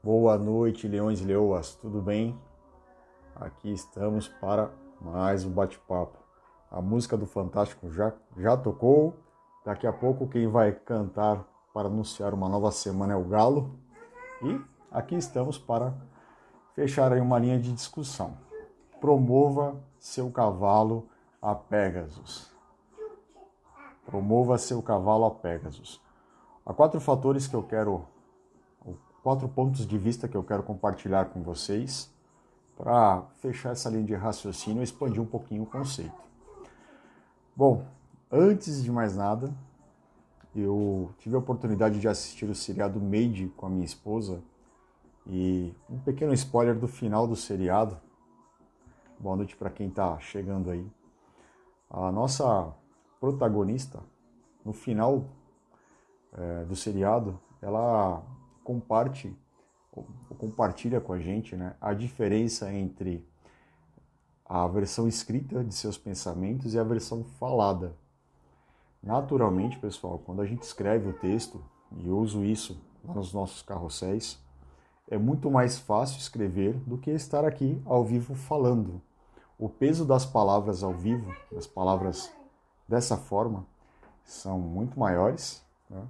Boa noite, leões e leoas, tudo bem? Aqui estamos para mais um bate-papo. A música do Fantástico já tocou, daqui a pouco quem vai cantar para anunciar uma nova semana é o Galo. E aqui estamos para fechar aí uma linha de discussão. Promova seu cavalo a Pegasus. Promova seu cavalo a Pegasus. Há quatro pontos de vista que eu quero compartilhar com vocês para fechar essa linha de raciocínio e expandir um pouquinho o conceito. Bom, antes de mais nada, eu tive a oportunidade de assistir o seriado Made com a minha esposa e um pequeno spoiler do final do seriado. Boa noite para quem está chegando aí. A nossa protagonista, no final do seriado, ela compartilha com a gente, né, a diferença entre a versão escrita de seus pensamentos e a versão falada. Naturalmente, pessoal, quando a gente escreve o texto, e eu uso isso lá nos nossos carrosséis, é muito mais fácil escrever do que estar aqui ao vivo falando. O peso das palavras ao vivo, das palavras dessa forma, são muito maiores. Né?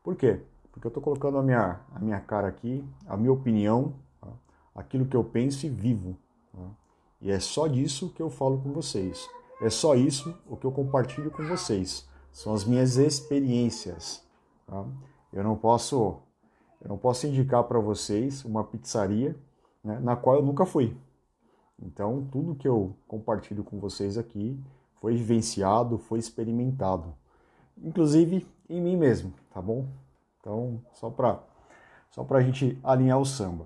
Por quê? Porque eu estou colocando a minha cara aqui, a minha opinião, tá? Aquilo que eu penso e vivo. Tá? E é só disso que eu falo com vocês. É só isso o que eu compartilho com vocês. São as minhas experiências. Tá? Eu não posso indicar para vocês uma pizzaria, né, na qual eu nunca fui. Então, tudo que eu compartilho com vocês aqui foi vivenciado, foi experimentado. Inclusive em mim mesmo, tá bom? Então, só para a gente alinhar o samba.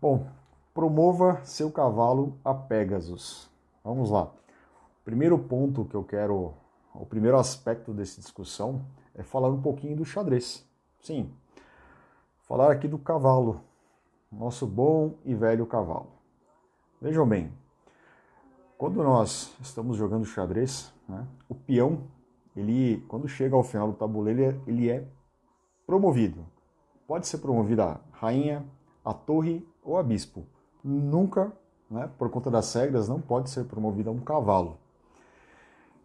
Bom, promova seu cavalo a Pegasus. Vamos lá. Primeiro ponto que eu quero, o primeiro aspecto dessa discussão é falar um pouquinho do xadrez. Sim, falar aqui do cavalo, nosso bom e velho cavalo. Vejam bem, quando nós estamos jogando xadrez, né, o peão, ele, quando chega ao final do tabuleiro, ele é promovido. Pode ser promovido a rainha, a torre ou a bispo. Nunca, né, por conta das regras, não pode ser promovido a um cavalo.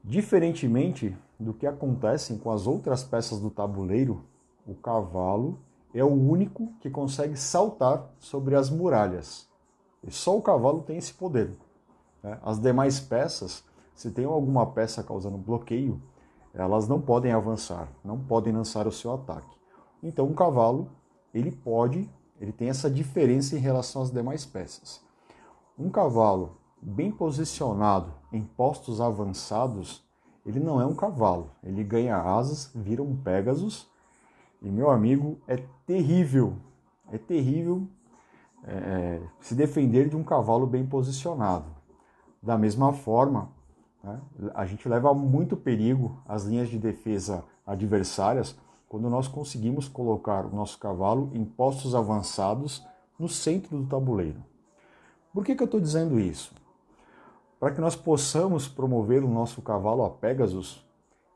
Diferentemente do que acontece com as outras peças do tabuleiro, o cavalo é o único que consegue saltar sobre as muralhas. E só o cavalo tem esse poder. Né? As demais peças, se tem alguma peça causando bloqueio, elas não podem avançar, não podem lançar o seu ataque. Então, um cavalo, ele tem essa diferença em relação às demais peças. Um cavalo bem posicionado em postos avançados, ele não é um cavalo. Ele ganha asas, vira um Pégasus, e, meu amigo, é terrível se defender de um cavalo bem posicionado. Da mesma forma, né, a gente leva muito perigo às linhas de defesa adversárias quando nós conseguimos colocar o nosso cavalo em postos avançados no centro do tabuleiro. Por que eu estou dizendo isso? Para que nós possamos promover o nosso cavalo a Pegasus,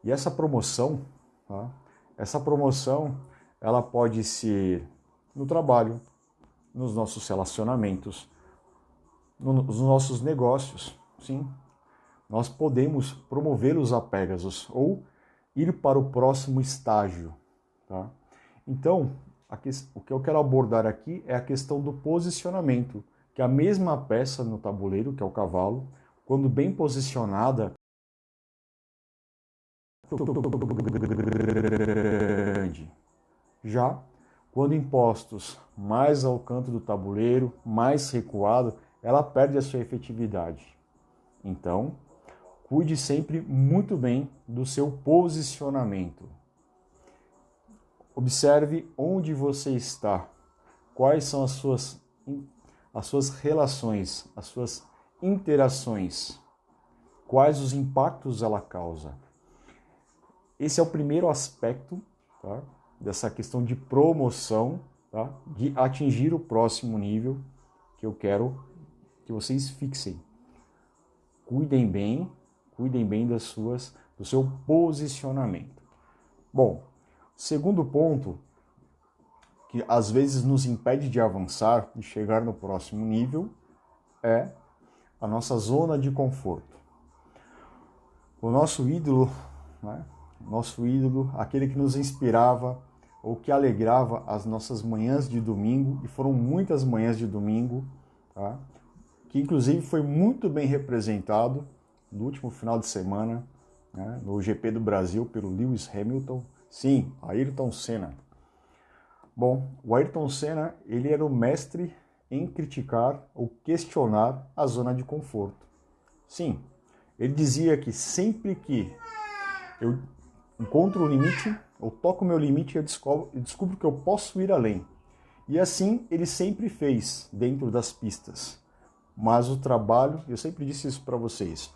e essa promoção, tá? Essa promoção, ela pode ser no trabalho, nos nossos relacionamentos, nos nossos negócios, sim. Nós podemos promovê-los a Pegasus ou ir para o próximo estágio. Tá? Então, o que eu quero abordar aqui é a questão do posicionamento, que a mesma peça no tabuleiro, que é o cavalo, quando bem posicionada, já quando em postos mais ao canto do tabuleiro, mais recuado, ela perde a sua efetividade. Então, cuide sempre muito bem do seu posicionamento. Observe onde você está, quais são as suas relações, as suas interações, quais os impactos ela causa. Esse é o primeiro aspecto, tá, dessa questão de promoção, tá, de atingir o próximo nível que eu quero que vocês fixem. Cuidem bem do seu posicionamento. Bom, segundo ponto que às vezes nos impede de avançar e chegar no próximo nível é a nossa zona de conforto. O nosso ídolo, né? Nosso ídolo, aquele que nos inspirava ou que alegrava as nossas manhãs de domingo, e foram muitas manhãs de domingo, tá? Que inclusive foi muito bem representado no último final de semana, né? No GP do Brasil pelo Lewis Hamilton. Sim, Ayrton Senna. Bom, o Ayrton Senna, ele era o mestre em criticar ou questionar a zona de conforto. Sim, ele dizia que sempre que eu encontro o limite, eu toco o meu limite e eu descubro que eu posso ir além. E assim ele sempre fez dentro das pistas. Mas o trabalho, eu sempre disse isso para vocês,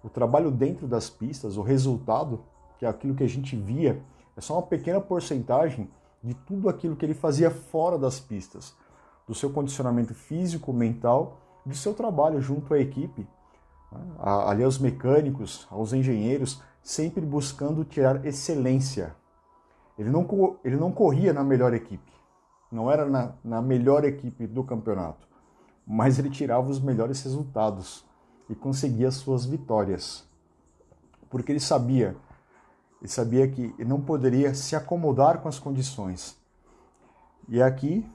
o trabalho dentro das pistas, o resultado, que é aquilo que a gente via, é só uma pequena porcentagem de tudo aquilo que ele fazia fora das pistas, do seu condicionamento físico, mental, do seu trabalho junto à equipe, ali aos mecânicos, aos engenheiros, sempre buscando tirar excelência. Ele não corria na melhor equipe, não era na melhor equipe do campeonato, mas ele tirava os melhores resultados e conseguia suas vitórias. Porque ele sabia que ele não poderia se acomodar com as condições. E aqui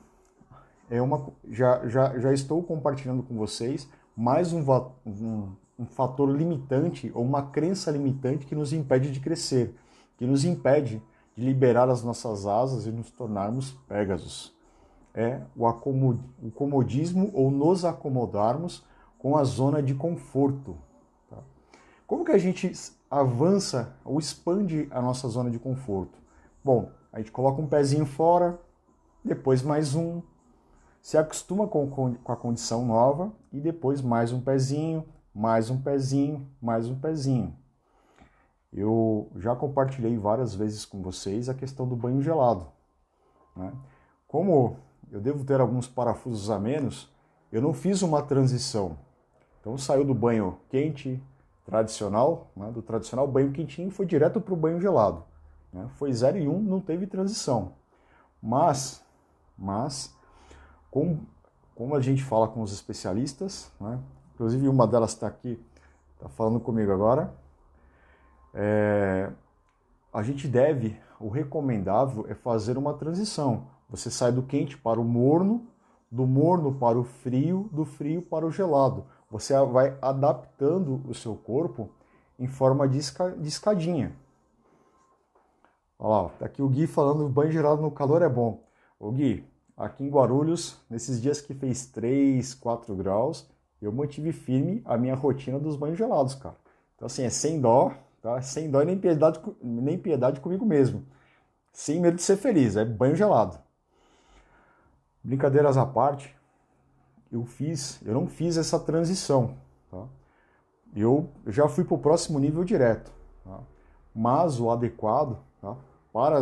já estou compartilhando com vocês mais um fator limitante ou uma crença limitante que nos impede de crescer, que nos impede de liberar as nossas asas e nos tornarmos Pégasos. É o comodismo ou nos acomodarmos com a zona de conforto. Tá? Como que a gente avança ou expande a nossa zona de conforto? Bom, a gente coloca um pezinho fora, depois mais um, se acostuma com a condição nova e depois mais um pezinho, mais um pezinho, mais um pezinho. Eu já compartilhei várias vezes com vocês a questão do banho gelado, né? Como eu devo ter alguns parafusos a menos, eu não fiz uma transição. Então saiu do banho quente, tradicional, né, do tradicional banho quentinho, e foi direto para o banho gelado. Né? Foi 0 e 1, não teve transição. Mas como a gente fala com os especialistas, né, inclusive uma delas está aqui, está falando comigo agora, o recomendável é fazer uma transição. Você sai do quente para o morno, do morno para o frio, do frio para o gelado. Você vai adaptando o seu corpo em forma de escadinha. Olha lá, tá aqui o Gui falando que banho gelado no calor é bom. Ô Gui, aqui em Guarulhos, nesses dias que fez 3, 4 graus, eu mantive firme a minha rotina dos banhos gelados, cara. Então assim, é sem dó, tá? Sem dó e nem piedade comigo mesmo. Sem medo de ser feliz, é banho gelado. Brincadeiras à parte, eu não fiz essa transição, tá? Eu já fui para o próximo nível direto, tá? Mas o adequado, tá, para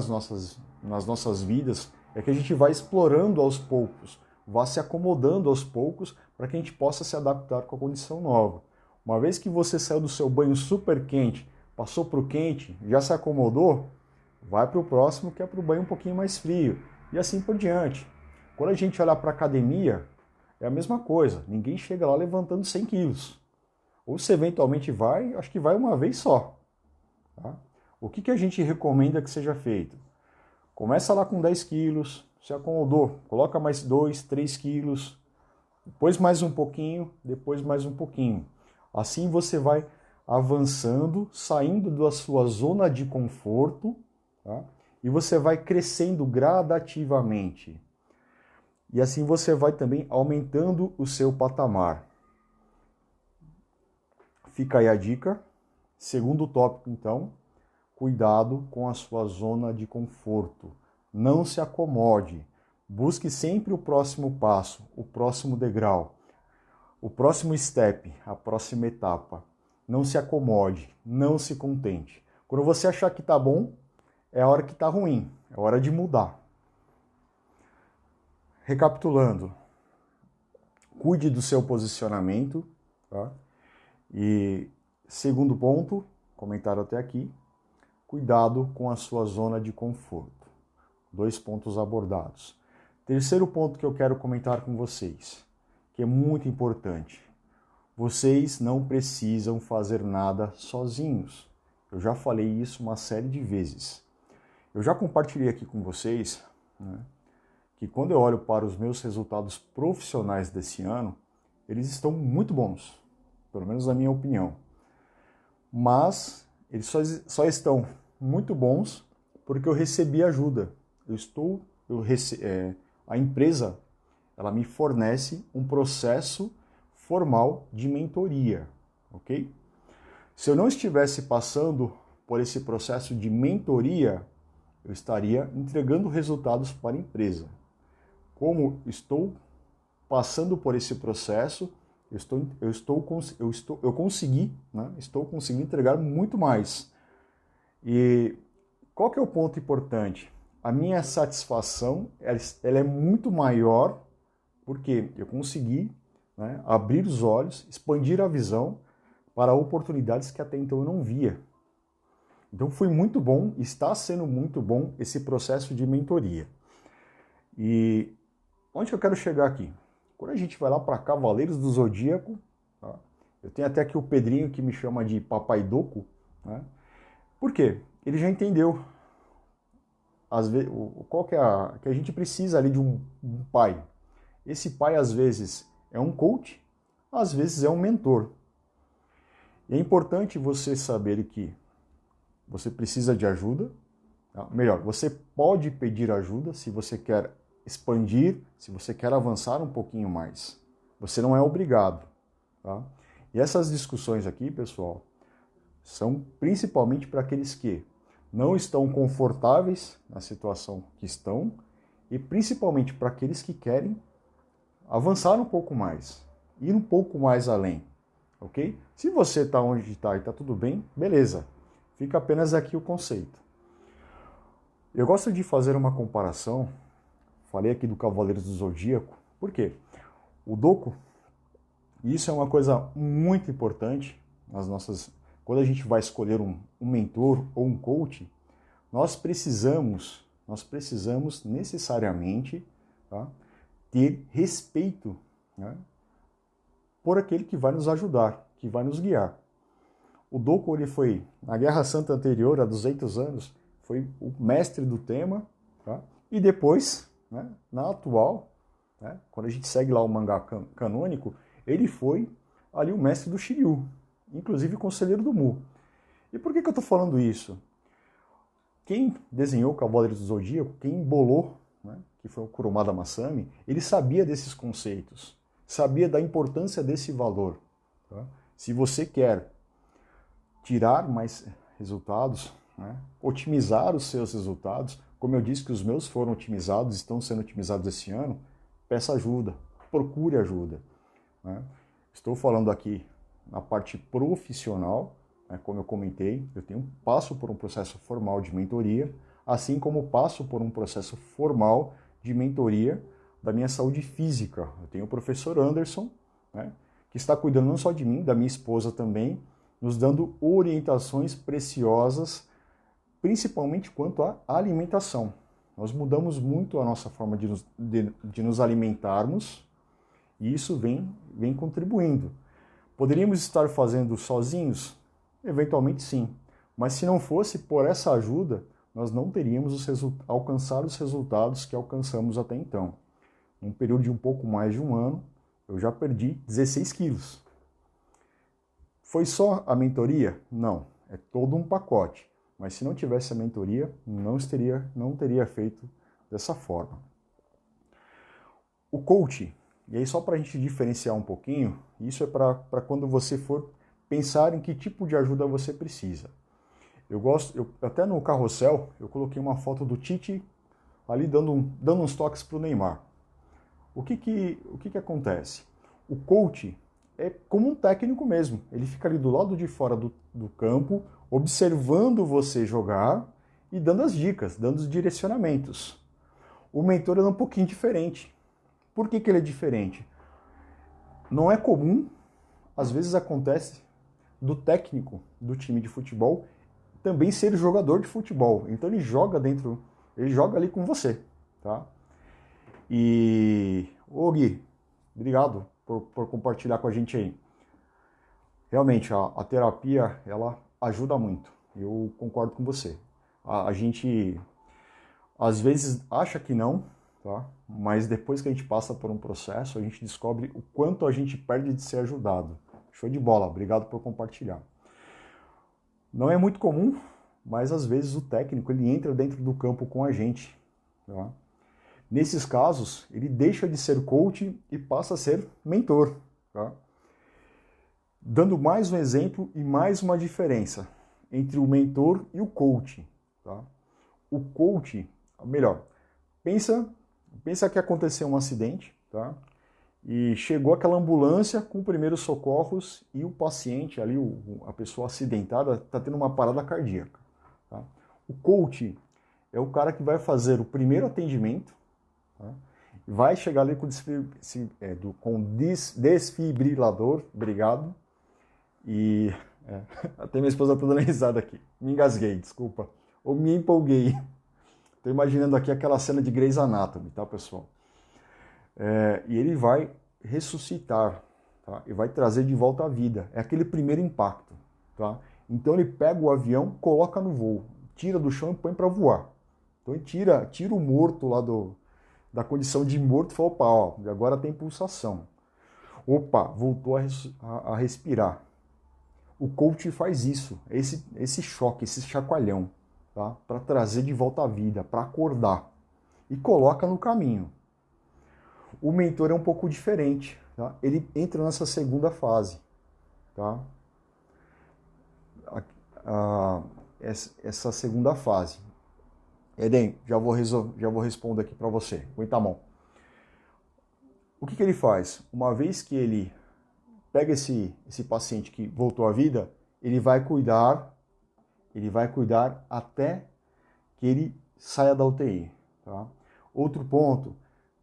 nas nossas vidas é que a gente vai explorando aos poucos, vá se acomodando aos poucos para que a gente possa se adaptar com a condição nova. Uma vez que você saiu do seu banho super quente, passou para o quente, já se acomodou, vai para o próximo que é para o banho um pouquinho mais frio e assim por diante. Quando a gente olha para a academia, é a mesma coisa, ninguém chega lá levantando 100 quilos. Ou se eventualmente vai, acho que vai uma vez só. Tá? O que a gente recomenda que seja feito? Começa lá com 10 quilos, se acomodou, coloca mais 2, 3 quilos, depois mais um pouquinho, depois mais um pouquinho. Assim você vai avançando, saindo da sua zona de conforto, tá? E você vai crescendo gradativamente. E assim você vai também aumentando o seu patamar. Fica aí a dica. Segundo tópico, então, cuidado com a sua zona de conforto. Não se acomode. Busque sempre o próximo passo, o próximo degrau, o próximo step, a próxima etapa. Não se acomode, não se contente. Quando você achar que está bom, é a hora que está ruim, é hora de mudar. Recapitulando, cuide do seu posicionamento, tá? E segundo ponto, comentário até aqui, cuidado com a sua zona de conforto. 2 pontos abordados. Terceiro ponto que eu quero comentar com vocês, que é muito importante. Vocês não precisam fazer nada sozinhos. Eu já falei isso uma série de vezes. Eu já compartilhei aqui com vocês, né, que quando eu olho para os meus resultados profissionais desse ano, eles estão muito bons, pelo menos na minha opinião. Mas eles só estão muito bons porque eu recebi ajuda. A empresa, ela me fornece um processo formal de mentoria, ok? Se eu não estivesse passando por esse processo de mentoria, eu estaria entregando resultados para a empresa. Como estou passando por esse processo, eu consegui, né? Estou conseguindo entregar muito mais. E qual que é o ponto importante? A minha satisfação ela é muito maior porque eu consegui, né, abrir os olhos, expandir a visão para oportunidades que até então eu não via. Então foi muito bom, está sendo muito bom esse processo de mentoria. E onde que eu quero chegar aqui? Quando a gente vai lá para Cavaleiros do Zodíaco, tá? Eu tenho até aqui o Pedrinho que me chama de Papai Doku, né? Por quê? Ele já entendeu às vezes, qual que a gente precisa ali de um pai. Esse pai às vezes é um coach, às vezes é um mentor. E é importante você saber que você precisa de ajuda, tá? Melhor, você pode pedir ajuda se você quer expandir, se você quer avançar um pouquinho mais. Você não é obrigado, tá? E essas discussões aqui, pessoal, são principalmente para aqueles que não estão confortáveis na situação que estão e principalmente para aqueles que querem avançar um pouco mais, ir um pouco mais além, ok? Se você está onde está e está tudo bem, beleza. Fica apenas aqui o conceito. Eu gosto de fazer uma comparação, falei aqui do Cavaleiros do Zodíaco, por quê? O Doku, e isso é uma coisa muito importante nas nossas... Quando a gente vai escolher um mentor ou um coach, nós precisamos necessariamente, tá, ter respeito, né, por aquele que vai nos ajudar, que vai nos guiar. O Doku, ele foi, na Guerra Santa anterior, há 200 anos, foi o mestre do tema, tá? E depois, né, na atual, né, quando a gente segue lá o mangá canônico, ele foi ali o mestre do Shiryu, inclusive conselheiro do Mu. E por que eu estou falando isso? Quem desenhou o Cavaleiros do Zodíaco, quem embolou, né, que foi o Kurumada Masami, ele sabia desses conceitos, sabia da importância desse valor. Tá? Se você quer tirar mais resultados, né, otimizar os seus resultados, como eu disse que os meus foram otimizados, estão sendo otimizados esse ano, peça ajuda, procure ajuda. Né? Estou falando aqui na parte profissional, né, como eu comentei, passo por um processo formal de mentoria, assim como passo por um processo formal de mentoria da minha saúde física. Eu tenho o professor Anderson, né, que está cuidando não só de mim, da minha esposa também, nos dando orientações preciosas, principalmente quanto à alimentação. Nós mudamos muito a nossa forma de nos alimentarmos e isso vem contribuindo. Poderíamos estar fazendo sozinhos? Eventualmente sim, mas se não fosse por essa ajuda, nós não teríamos alcançado os resultados que alcançamos até então. Num período de um pouco mais de um ano, eu já perdi 16 quilos. Foi só a mentoria? Não, é todo um pacote. Mas se não tivesse a mentoria, não teria feito dessa forma. O coach, e aí só para a gente diferenciar um pouquinho, isso é para quando você for pensar em que tipo de ajuda você precisa. Até no carrossel, eu coloquei uma foto do Tite ali dando uns toques para o Neymar. O que acontece? O coach é como um técnico mesmo. Ele fica ali do lado de fora do campo, observando você jogar e dando as dicas, dando os direcionamentos. O mentor é um pouquinho diferente. Por que ele é diferente? Não é comum, às vezes acontece, do técnico do time de futebol também ser jogador de futebol. Então ele joga ali com você, tá? E, ô Gui, obrigado por compartilhar com a gente aí. Realmente, a terapia, ela ajuda muito. Eu concordo com você. A gente, às vezes, acha que não, tá? Mas depois que a gente passa por um processo, a gente descobre o quanto a gente perde de ser ajudado. Show de bola, obrigado por compartilhar. Não é muito comum, mas às vezes o técnico ele entra dentro do campo com a gente. Tá? Nesses casos, ele deixa de ser coach e passa a ser mentor. Tá? Dando mais um exemplo e mais uma diferença entre o mentor e o coach. Tá? O coach, melhor, pensa que aconteceu um acidente, tá? E chegou aquela ambulância com primeiros socorros e o paciente ali, a pessoa acidentada, está tendo uma parada cardíaca. Tá? O coach é o cara que vai fazer o primeiro atendimento, tá? Vai chegar ali com desfibrilador, obrigado, e até minha esposa está dando risada aqui, me engasguei, desculpa, ou me empolguei. Estou imaginando aqui aquela cena de Grey's Anatomy, tá, pessoal? E ele vai ressuscitar, tá? E vai trazer de volta à vida. É aquele primeiro impacto, tá? Então ele pega o avião, coloca no voo, tira do chão e põe para voar. Então ele tira o morto lá da condição de morto e fala, opa, ó, agora tem pulsação. Opa, voltou a respirar. O coach faz isso, esse choque, esse chacoalhão, tá? Para trazer de volta à vida, para acordar. E coloca no caminho. O mentor é um pouco diferente, tá? Ele entra nessa segunda fase, tá? Essa segunda fase. Eden, já vou responder aqui para você. Aguenta a mão. O que ele faz? Uma vez que ele pega esse paciente que voltou à vida, ele vai cuidar até que ele saia da UTI, tá? Outro ponto,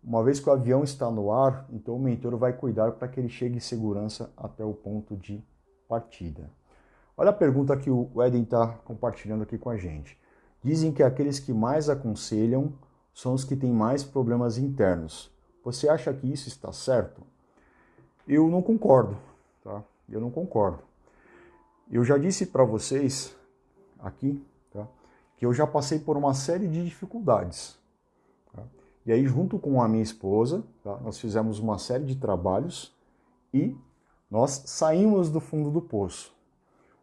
uma vez que o avião está no ar, então o mentor vai cuidar para que ele chegue em segurança até o ponto de partida. Olha a pergunta que o Eden está compartilhando aqui com a gente. Dizem que aqueles que mais aconselham são os que têm mais problemas internos. Você acha que isso está certo? Eu não concordo, tá? Eu não concordo. Eu já disse para vocês aqui, tá, que eu já passei por uma série de dificuldades. Tá? E aí, junto com a minha esposa, tá, nós fizemos uma série de trabalhos e nós saímos do fundo do poço.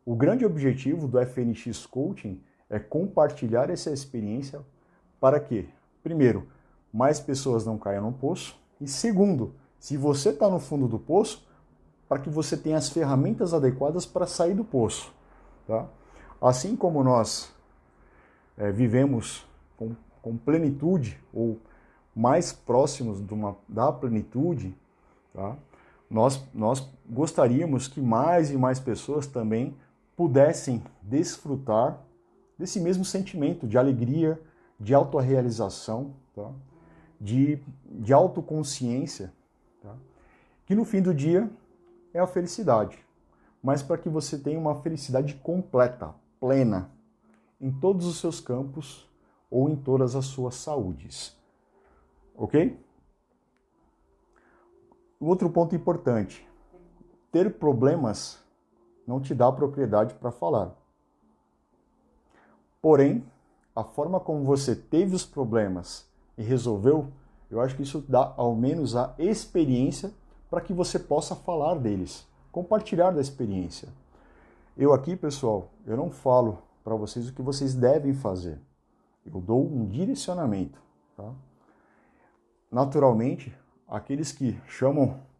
O grande objetivo do FNX Coaching é compartilhar essa experiência para que, primeiro, mais pessoas não caiam no poço e, segundo, se você está no fundo do poço, para que você tenha as ferramentas adequadas para sair do poço. Tá? Assim como nós vivemos com plenitude ou mais próximos da plenitude, tá? Nós gostaríamos que mais e mais pessoas também pudessem desfrutar desse mesmo sentimento de alegria, de autorrealização, tá? de autoconsciência, tá? Que no fim do dia é a felicidade, mas para que você tenha uma felicidade completa, plena, em todos os seus campos ou em todas as suas saúdes. Ok? O outro ponto importante, ter problemas não te dá propriedade para falar. Porém, a forma como você teve os problemas e resolveu, eu acho que isso dá ao menos a experiência para que você possa falar deles, compartilhar da experiência. Eu aqui, pessoal, eu não falo para vocês o que vocês devem fazer. Eu dou um direcionamento. Tá? Naturalmente, aqueles que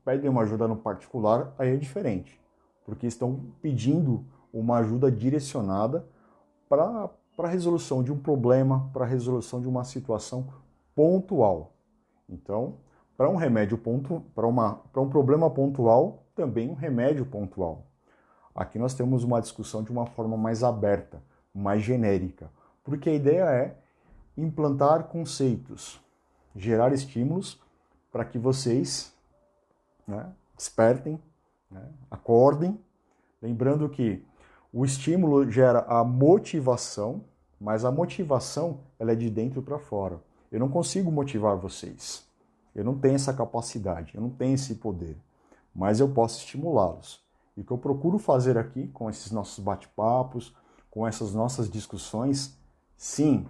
pedem uma ajuda no particular, aí é diferente, porque estão pedindo uma ajuda direcionada para a resolução de um problema, para a resolução de uma situação pontual. Então, para um remédio para um problema pontual, também um remédio pontual. Aqui nós temos uma discussão de uma forma mais aberta, mais genérica, porque a ideia é implantar conceitos, gerar estímulos para que vocês, né, despertem, né, acordem, lembrando que o estímulo gera a motivação, mas a motivação ela é de dentro para fora. Eu não consigo motivar vocês. Eu não tenho essa capacidade, eu não tenho esse poder, mas eu posso estimulá-los. E o que eu procuro fazer aqui, com esses nossos bate-papos, com essas nossas discussões, sim,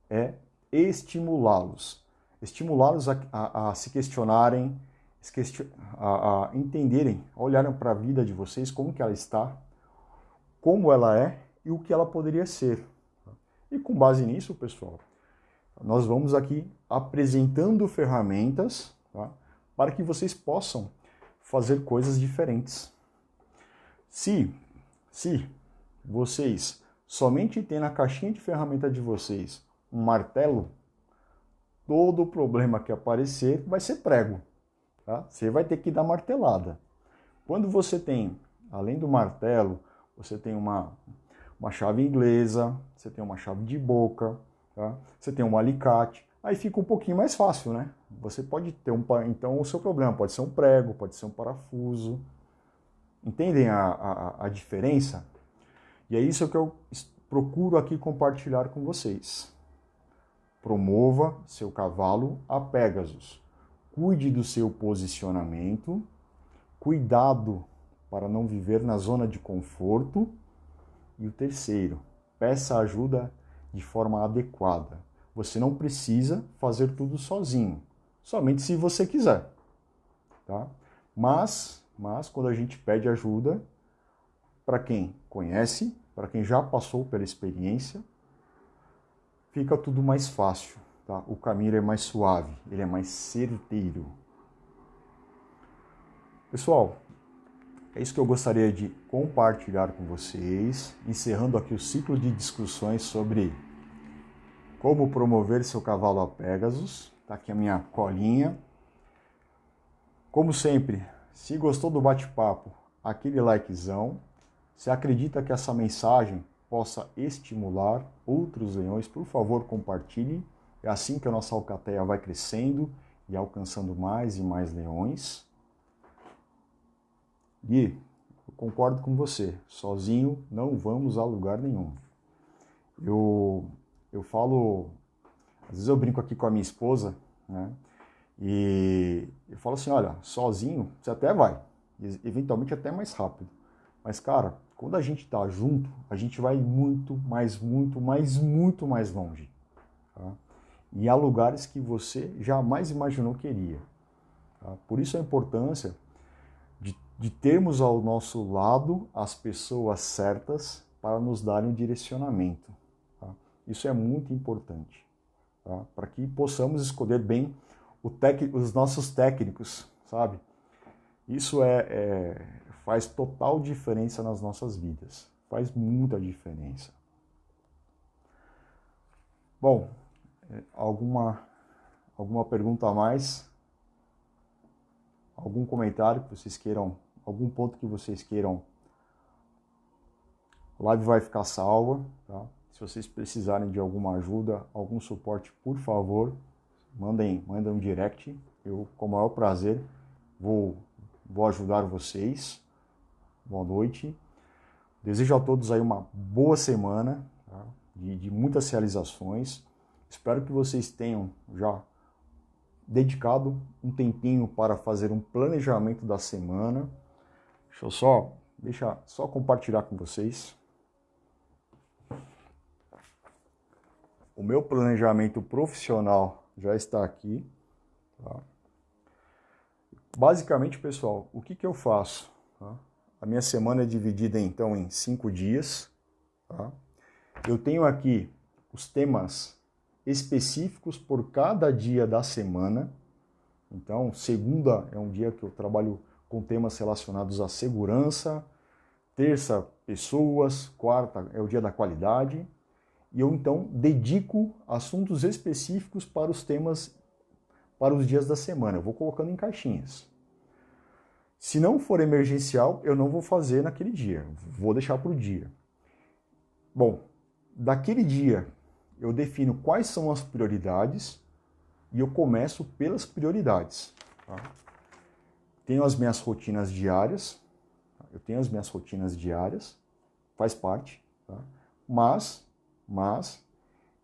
é estimulá-los. Estimulá-los a se questionarem, a entenderem, a olharem para a vida de vocês, como que ela está, como ela é e o que ela poderia ser. E com base nisso, pessoal, nós vamos aqui apresentando ferramentas, tá, para que vocês possam fazer coisas diferentes. Se vocês somente têm na caixinha de ferramenta de vocês um martelo, todo problema que aparecer vai ser prego. Tá? Você vai ter que dar martelada. Quando você tem, além do martelo, você tem uma chave inglesa, você tem uma chave de boca, tá? Você tem um alicate, aí fica um pouquinho mais fácil, né? Você pode ter então o seu problema pode ser um prego, pode ser um parafuso. Entendem a diferença? E é isso que eu procuro aqui compartilhar com vocês. Promova seu cavalo a Pégasus. Cuide do seu posicionamento. Cuidado para não viver na zona de conforto. E o terceiro, peça ajuda de forma adequada. Você não precisa fazer tudo sozinho, somente se você quiser. Tá? Mas quando a gente pede ajuda, para quem conhece, para quem já passou pela experiência, fica tudo mais fácil. Tá? O caminho é mais suave, ele é mais certeiro. Pessoal, é isso que eu gostaria de compartilhar com vocês, encerrando aqui o ciclo de discussões sobre como promover seu cavalo a Pégasus. Tá aqui a minha colinha. Como sempre, se gostou do bate-papo, aquele likezão. Se acredita que essa mensagem possa estimular outros leões, por favor, compartilhe. É assim que a nossa alcateia vai crescendo e alcançando mais e mais leões. E eu concordo com você, sozinho não vamos a lugar nenhum. Eu falo, às vezes eu brinco aqui com a minha esposa, né? E eu falo assim, olha, sozinho você até vai, eventualmente até mais rápido. Mas, cara, quando a gente tá junto, a gente vai muito mais longe. Tá? E há lugares que você jamais imaginou que iria. Tá? Por isso a importância de termos ao nosso lado as pessoas certas para nos darem um direcionamento. Tá? Isso é muito importante, tá? Para que possamos escolher bem os nossos técnicos, sabe? Isso faz total diferença nas nossas vidas, faz muita diferença. Bom, alguma pergunta a mais? Algum comentário que vocês queiram, algum ponto que vocês queiram? A live vai ficar salva, tá? Se vocês precisarem de alguma ajuda, algum suporte, por favor, mandem um direct. Eu, com o maior prazer, vou ajudar vocês. Boa noite. Desejo a todos aí uma boa semana, tá? de muitas realizações. Espero que vocês tenham já dedicado um tempinho para fazer um planejamento da semana. Deixa eu só compartilhar com vocês. O meu planejamento profissional já está aqui. Tá? Basicamente, pessoal, o que eu faço? Tá? A minha semana é dividida, então, em 5 dias. Tá? Eu tenho aqui os temas específicos por cada dia da semana. Então, segunda é um dia que eu trabalho com temas relacionados à segurança. Terça, pessoas. Quarta é o dia da qualidade. E eu, então, dedico assuntos específicos para os temas, para os dias da semana. Eu vou colocando em caixinhas. Se não for emergencial, eu não vou fazer naquele dia. Vou deixar para o dia. Bom, daquele dia, eu defino quais são as prioridades e eu começo pelas prioridades. Tá? Tenho as minhas rotinas diárias. Faz parte. Tá? Mas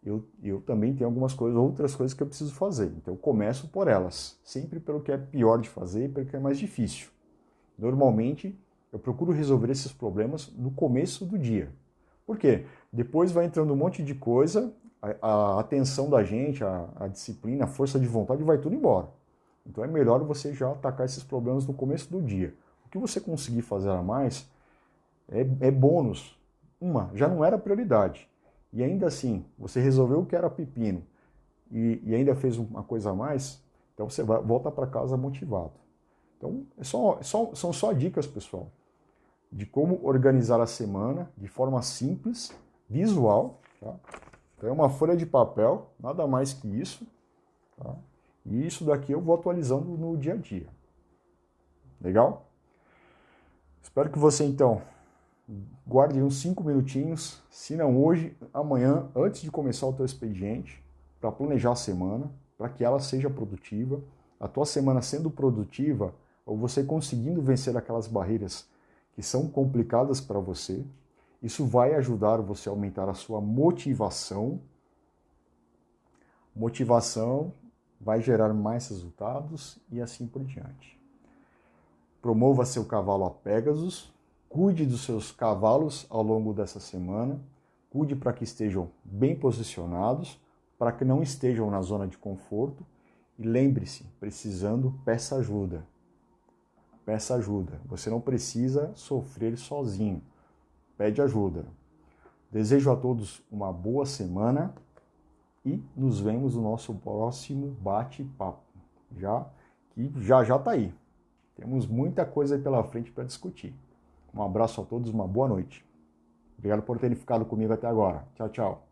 eu também tenho algumas coisas, outras coisas que eu preciso fazer. Então eu começo por elas, sempre pelo que é pior de fazer e pelo que é mais difícil. Normalmente eu procuro resolver esses problemas no começo do dia. Por quê? Depois vai entrando um monte de coisa, a atenção da gente, a disciplina, a força de vontade vai tudo embora. Então é melhor você já atacar esses problemas no começo do dia. O que você conseguir fazer a mais é bônus. Já não era prioridade. E ainda assim, você resolveu o que era pepino e ainda fez uma coisa a mais, então você volta para casa motivado. Então, são só dicas, pessoal, de como organizar a semana de forma simples, visual. Tá? Então, é uma folha de papel, nada mais que isso. Tá? E isso daqui eu vou atualizando no dia a dia. Legal? Espero que você, então, guarde uns 5 minutinhos, se não hoje, amanhã, antes de começar o teu expediente, para planejar a semana, para que ela seja produtiva. A tua semana sendo produtiva, ou você conseguindo vencer aquelas barreiras que são complicadas para você, isso vai ajudar você a aumentar a sua motivação. Motivação vai gerar mais resultados e assim por diante. Promova seu cavalo a Pégasus, cuide dos seus cavalos ao longo dessa semana, cuide para que estejam bem posicionados, para que não estejam na zona de conforto e lembre-se, precisando, peça ajuda. Peça ajuda. Você não precisa sofrer sozinho. Pede ajuda. Desejo a todos uma boa semana e nos vemos no nosso próximo bate-papo. Que já está aí. Temos muita coisa aí pela frente para discutir. Um abraço a todos, uma boa noite. Obrigado por terem ficado comigo até agora. Tchau, tchau.